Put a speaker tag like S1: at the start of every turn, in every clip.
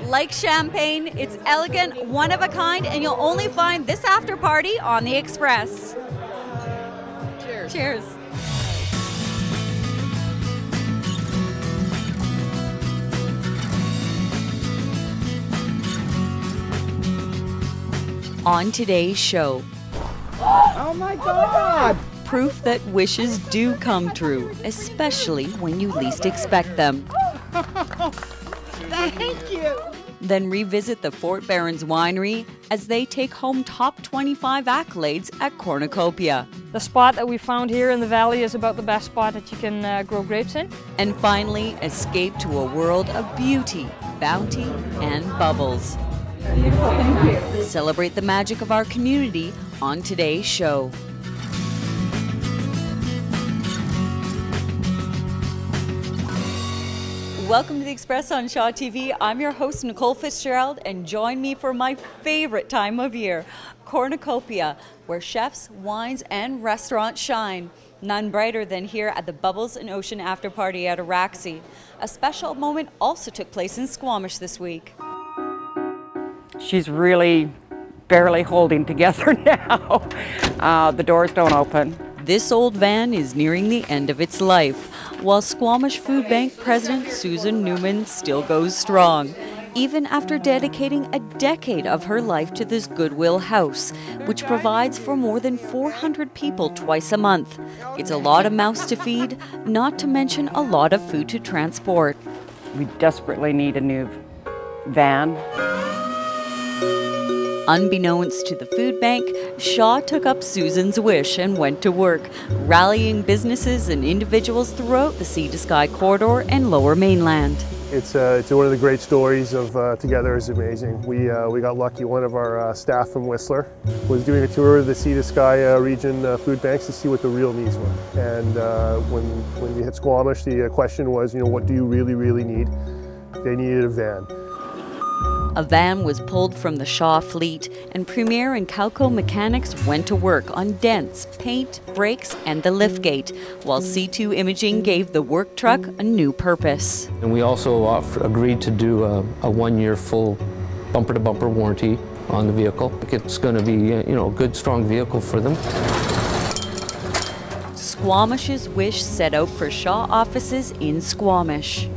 S1: Like champagne, it's elegant, one of a kind, and you'll only find this after party on the Express.
S2: Cheers.
S1: Cheers. On today's show.
S2: Oh my God!
S1: Proof that wishes do come true, especially when you least expect them.
S2: Thank you!
S1: Then revisit the Fort Barons Winery as they take home top 25 accolades at Cornucopia.
S3: The spot that we found here in the valley is about the best spot that you can grow grapes in.
S1: And finally, escape to a world of beauty, bounty, and bubbles.
S2: Beautiful, thank you.
S1: Celebrate the magic of our community on today's show. Welcome to the Express on Shaw TV. I'm your host, Nicole Fitzgerald, and join me for my favorite time of year, Cornucopia, where chefs, wines, and restaurants shine. None brighter than here at the Bubbles and Ocean After Party at Araxi. A special moment also took place in Squamish this week.
S2: She's really barely holding together now. The doors don't open.
S1: This old van is nearing the end of its life, while Squamish Food Bank President Susan Newman still goes strong, even after dedicating a decade of her life to this Goodwill house, which provides for more than 400 people twice a month. It's a lot of mouths to feed, not to mention a lot of food to transport.
S2: We desperately need a new van.
S1: Unbeknownst to the food bank, Shaw took up Susan's wish and went to work, rallying businesses and individuals throughout the Sea to Sky corridor and Lower Mainland.
S4: It's one of the great stories of Together is Amazing. We got lucky. One of our staff from Whistler was doing a tour of the Sea to Sky region food banks to see what the real needs were. And when we hit Squamish, the question was, what do you really need? They needed a van.
S1: A van was pulled from the Shaw fleet, and Premier and Calco mechanics went to work on dents, paint, brakes, and the liftgate, while C2 Imaging gave the work truck a new purpose.
S5: And we also agreed to do a 1-year full bumper-to-bumper warranty on the vehicle. It's going to be, a good, strong vehicle for them.
S1: Squamish's wish set out for Shaw offices in Squamish,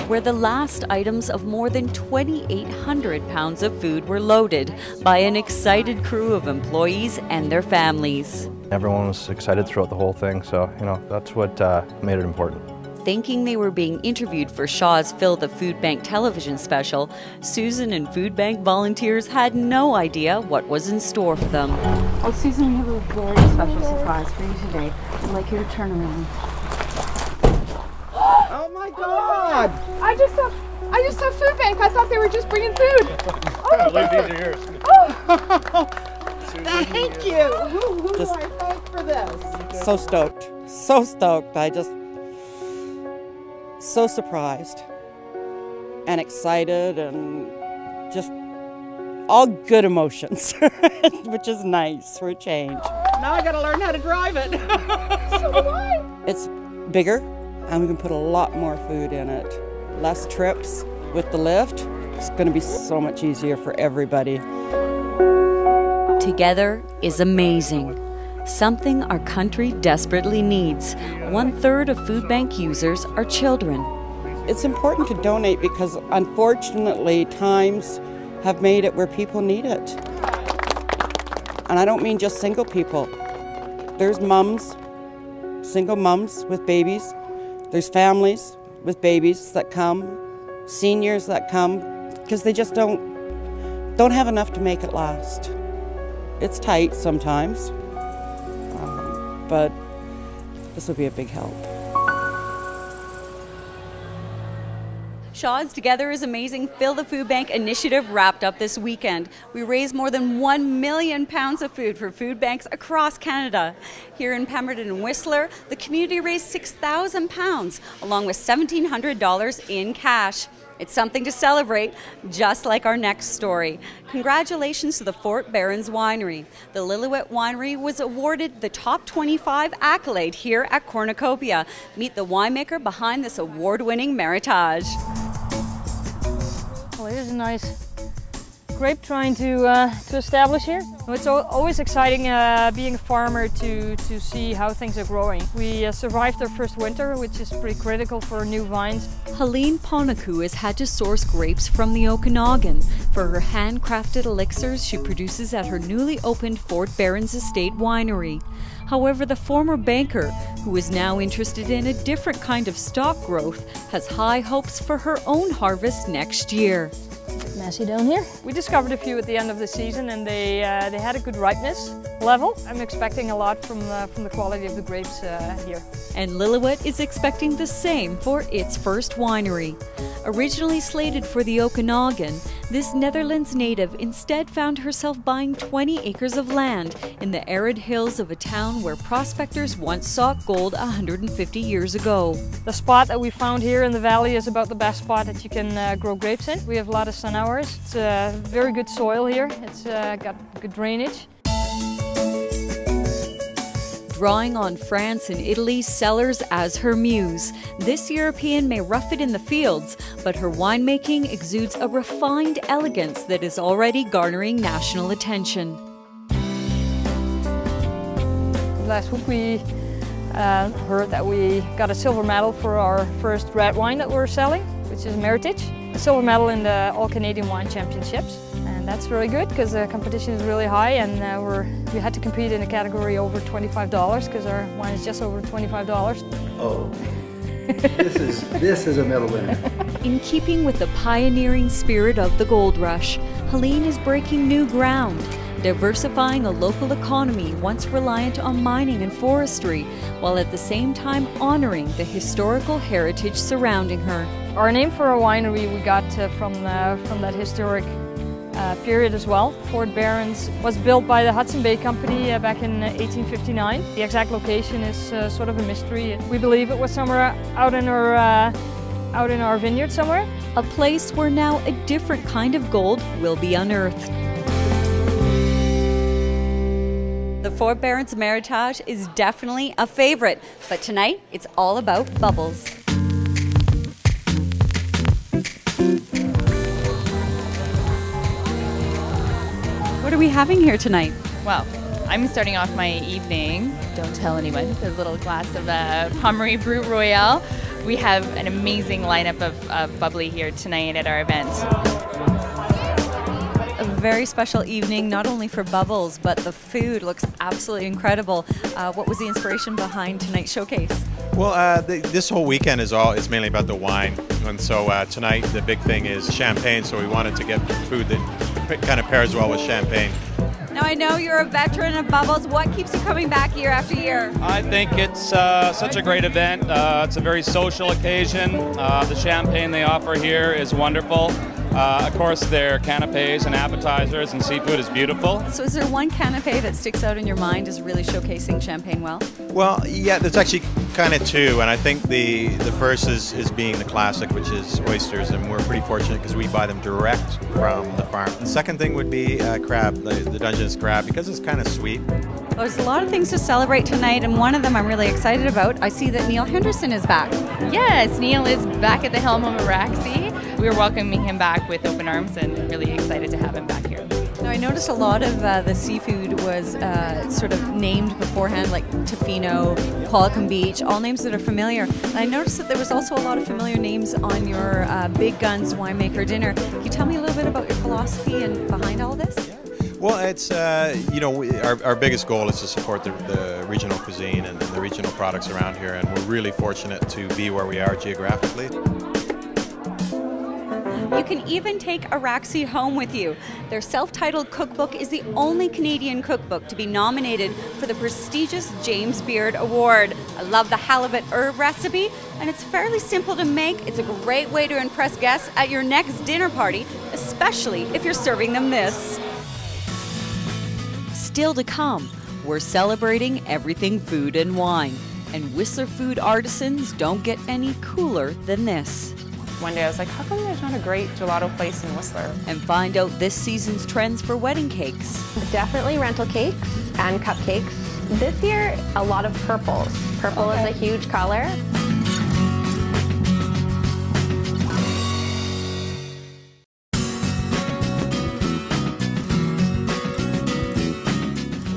S1: where the last items of more than 2,800 pounds of food were loaded by an excited crew of employees and their families.
S6: Everyone was excited throughout the whole thing, so that's what made it important.
S1: Thinking they were being interviewed for Shaw's Fill the Food Bank television special, Susan and food bank volunteers had no idea what was in store for them.
S7: Oh, Susan, we have a very special surprise for you today. I'd like you to turn around.
S2: Oh my God!
S8: I just saw food bank. I thought they were just bringing food.
S4: These are yours.
S2: Oh. Thank you! Who do I thank for this?
S9: So stoked. So stoked. So surprised and excited and just all good emotions, which is nice for a change.
S2: Now I gotta learn how to drive it.
S8: So do I.
S9: It's bigger and we can put a lot more food in it. Less trips with the lift. It's going to be so much easier for everybody.
S1: Together is amazing. Something our country desperately needs. 1/3 of food bank users are children.
S9: It's important to donate because unfortunately times have made it where people need it. And I don't mean just single people. There's mums, single mums with babies. There's families with babies that come, seniors that come, because they just don't have enough to make it last. It's tight sometimes, but this will be a big help.
S1: Shaw's Together is Amazing Fill the Food Bank initiative wrapped up this weekend. We raised more than 1 million pounds of food for food banks across Canada. Here in Pemberton and Whistler, the community raised 6,000 pounds, along with $1,700 in cash. It's something to celebrate, just like our next story. Congratulations to the Fort Barons Winery. The Lillooet Winery was awarded the Top 25 accolade here at Cornucopia. Meet the winemaker behind this award-winning meritage.
S3: Well, here's a nice grape trying to establish here. It's always exciting being a farmer to see how things are growing. We survived our first winter, which is pretty critical for new vines.
S1: Helene Ponaku has had to source grapes from the Okanagan for her handcrafted elixirs she produces at her newly opened Fort Barons Estate winery. However, the former banker, who is now interested in a different kind of stock growth, has high hopes for her own harvest next year.
S3: Messy down here. We discovered a few at the end of the season, and they had a good ripeness level. I'm expecting a lot from the quality of the grapes here.
S1: And Lillooet is expecting the same for its first winery. Originally slated for the Okanagan, this Netherlands native instead found herself buying 20 acres of land in the arid hills of a town where prospectors once sought gold 150 years ago.
S3: The spot that we found here in the valley is about the best spot that you can grow grapes in. We have a lot of sun hours. It's very good soil here. It's got good drainage.
S1: Drawing on France and Italy's cellars as her muse, this European may rough it in the fields, but her winemaking exudes a refined elegance that is already garnering national attention.
S3: Last week we heard that we got a silver medal for our first red wine that we're selling, which is Meritage. A silver medal in the All Canadian Wine Championships. And that's really good because the competition is really high, and we had to compete in a category over $25 because our wine is just over $25.
S10: Oh, this is a medal winner.
S1: In keeping with the pioneering spirit of the gold rush, Helene is breaking new ground, diversifying a local economy once reliant on mining and forestry, while at the same time honoring the historical heritage surrounding her.
S3: Our name for our winery we got from that historic period as well. Fort Barons was built by the Hudson Bay Company back in 1859. The exact location is sort of a mystery. We believe it was somewhere out in our vineyard somewhere.
S1: A place where now a different kind of gold will be unearthed. The Fort Barons Meritage is definitely a favorite, but tonight it's all about bubbles. What are we having here tonight?
S11: Well, I'm starting off my evening, don't tell anyone, with a little glass of Pommery Brut Royale. We have an amazing lineup of bubbly here tonight at our event.
S1: A very special evening, not only for bubbles, but the food looks absolutely incredible. What was the inspiration behind tonight's showcase?
S12: Well, this whole weekend is mainly about the wine, and so tonight the big thing is champagne. So we wanted to get food that kind of pairs well with champagne.
S1: Now I know you're a veteran of bubbles. What keeps you coming back year after year?
S13: I think it's such a great event. It's a very social occasion. The champagne they offer here is wonderful. Of course, their canapes and appetizers and seafood is beautiful.
S1: So is there one canapé that sticks out in your mind as really showcasing champagne well?
S12: Well, yeah, there's actually kind of two, and I think the first is being the classic, which is oysters, and we're pretty fortunate because we buy them direct from the farm. The second thing would be crab, the Dungeness crab, because it's kind of sweet.
S1: There's a lot of things to celebrate tonight, and one of them I'm really excited about. I see that Neil Henderson is back.
S11: Yes, Neil is back at the helm of Araxi. We were welcoming him back with open arms and really excited to have him back here.
S1: Now, I noticed a lot of the seafood was sort of named beforehand, like Tofino, Qualicum Beach, all names that are familiar. And I noticed that there was also a lot of familiar names on your Big Guns Winemaker dinner. Can you tell me a little bit about your philosophy and behind all this?
S12: Well, it's, you know, our biggest goal is to support the regional cuisine and the regional products around here, and we're really fortunate to be where we are geographically.
S1: You can even take Araxi home with you. Their self-titled cookbook is the only Canadian cookbook to be nominated for the prestigious James Beard Award. I love the halibut herb recipe, and it's fairly simple to make. It's a great way to impress guests at your next dinner party, especially if you're serving them this. Still to come, we're celebrating everything food and wine, and Whistler food artisans don't get any cooler than this.
S14: One day I was like, how come there's not a great gelato place in Whistler?
S1: And find out this season's trends for wedding cakes.
S15: Definitely rental cakes and cupcakes. This year, a lot of purples. Purple is a huge color.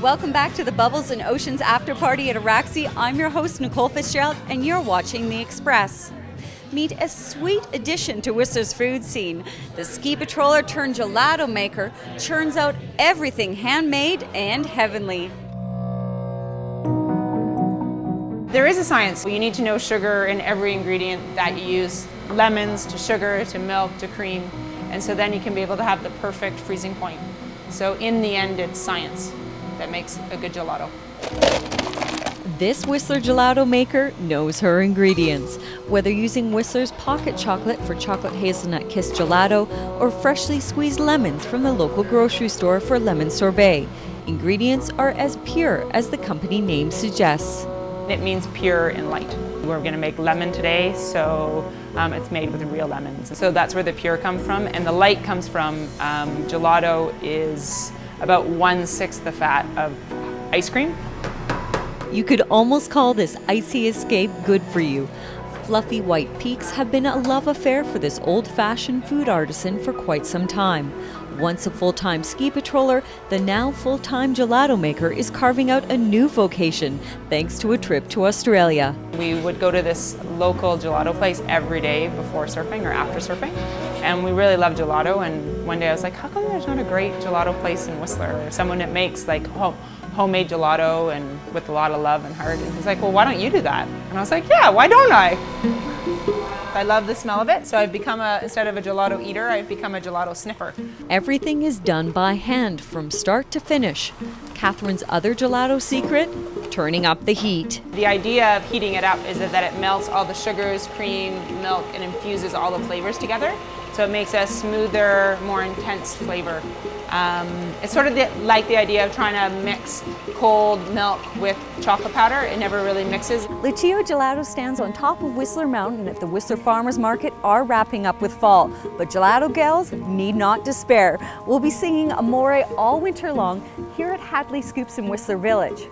S1: welcome back to the Bubbles and Oceans After Party at Araxi. I'm your host, Nicole Fitzgerald, and you're watching The Express. Meet a sweet addition to Whistler's food scene. The ski patroller turned gelato maker churns out everything handmade and heavenly.
S14: There is a science. You need to know sugar in every ingredient that you use. Lemons to sugar to milk to cream. And so then you can be able to have the perfect freezing point. So in the end, it's science that makes a good gelato.
S1: This Whistler gelato maker knows her ingredients. Whether using Whistler's pocket chocolate for chocolate hazelnut kiss gelato or freshly squeezed lemons from the local grocery store for lemon sorbet, ingredients are as pure as the company name suggests.
S14: It means pure and light. We're going to make lemon today, so it's made with real lemons. So that's where the pure comes from, and the light comes from gelato is about 1/6 the fat of ice cream.
S1: You could almost call this icy escape good for you. Fluffy white peaks have been a love affair for this old-fashioned food artisan for quite some time. Once a full-time ski patroller, the now full-time gelato maker is carving out a new vocation thanks to a trip to Australia.
S14: We would go to this local gelato place every day before surfing or after surfing, and we really love gelato. And one day I was like, how come there's not a great gelato place in Whistler? Or someone that makes like homemade gelato and with a lot of love and heart. And he's like, well, why don't you do that? And I was like, yeah, why don't I? I love the smell of it, so I've become instead of a gelato eater, I've become a gelato sniffer.
S1: Everything is done by hand from start to finish. Catherine's other gelato secret? Turning up the heat.
S14: The idea of heating it up is that it melts all the sugars, cream, milk, and infuses all the flavors together. So it makes a smoother, more intense flavor. It's sort of like the idea of trying to mix cold milk with chocolate powder. It never really mixes.
S1: Lucio Gelato stands on top of Whistler Mountain at the Whistler Farmers Market are wrapping up with fall, but gelato gals need not despair. We'll be singing Amore all winter long here at Hadley Scoops in Whistler Village.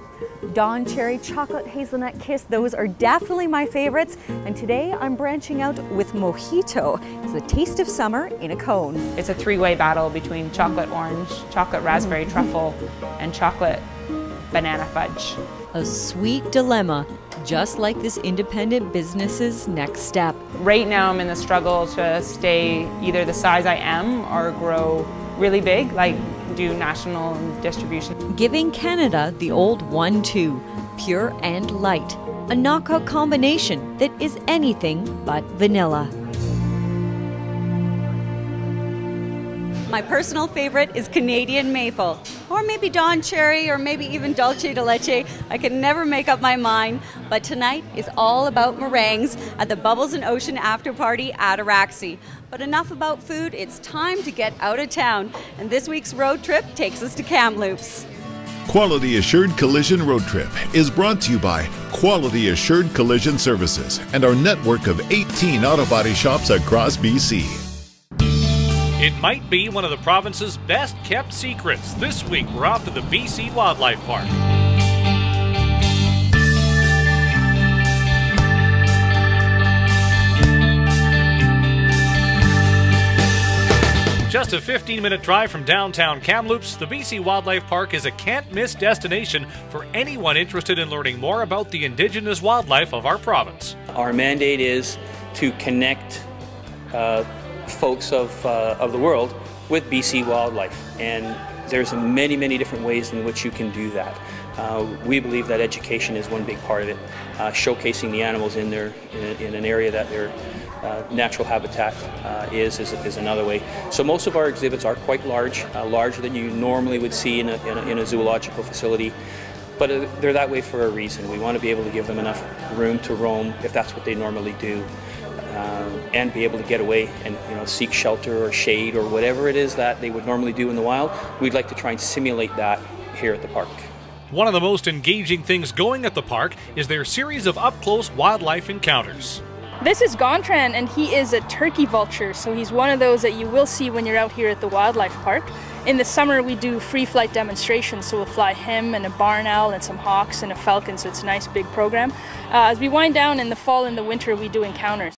S1: Dawn Cherry Chocolate Hazelnut Kiss, those are definitely my favorites. And today I'm branching out with Mojito. It's the taste of summer in a cone.
S14: It's a three-way battle between chocolate orange, chocolate raspberry truffle, and chocolate banana fudge.
S1: A sweet dilemma, just like this independent business's next step.
S14: Right now I'm in the struggle to stay either the size I am or grow really big, like do national distribution.
S1: Giving Canada the old 1-2, pure and light. A knockout combination that is anything but vanilla. My personal favorite is Canadian maple, or maybe Dawn Cherry, or maybe even Dulce de Leche. I can never make up my mind, but tonight is all about meringues at the Bubbles and Ocean After Party at Araxi. But enough about food, it's time to get out of town, and this week's road trip takes us to Kamloops.
S16: Quality Assured Collision Road Trip is brought to you by Quality Assured Collision Services and our network of 18 auto body shops across BC.
S17: It might be one of the province's best kept secrets. This week, we're off to the BC Wildlife Park. Just a 15-minute drive from downtown Kamloops, the BC Wildlife Park is a can't-miss destination for anyone interested in learning more about the Indigenous wildlife of our province.
S5: Our mandate is to connect folks of the world with BC wildlife, and there's many different ways in which you can do that. We believe that education is one big part of it, showcasing the animals in an area that their natural habitat is another way. So most of our exhibits are quite large, larger than you normally would see in a zoological facility. But they're that way for a reason. We want to be able to give them enough room to roam if that's what they normally do, and be able to get away and seek shelter or shade or whatever it is that they would normally do in the wild. We'd like to try and simulate that here at the park.
S17: One of the most engaging things going at the park is their series of up-close wildlife encounters.
S3: This is Gontran, and he is a turkey vulture, so he's one of those that you will see when you're out here at the wildlife park. In the summer we do free flight demonstrations, so we'll fly him and a barn owl and some hawks and a falcon, so it's a nice big program. As we wind down in the fall and the winter we do encounters.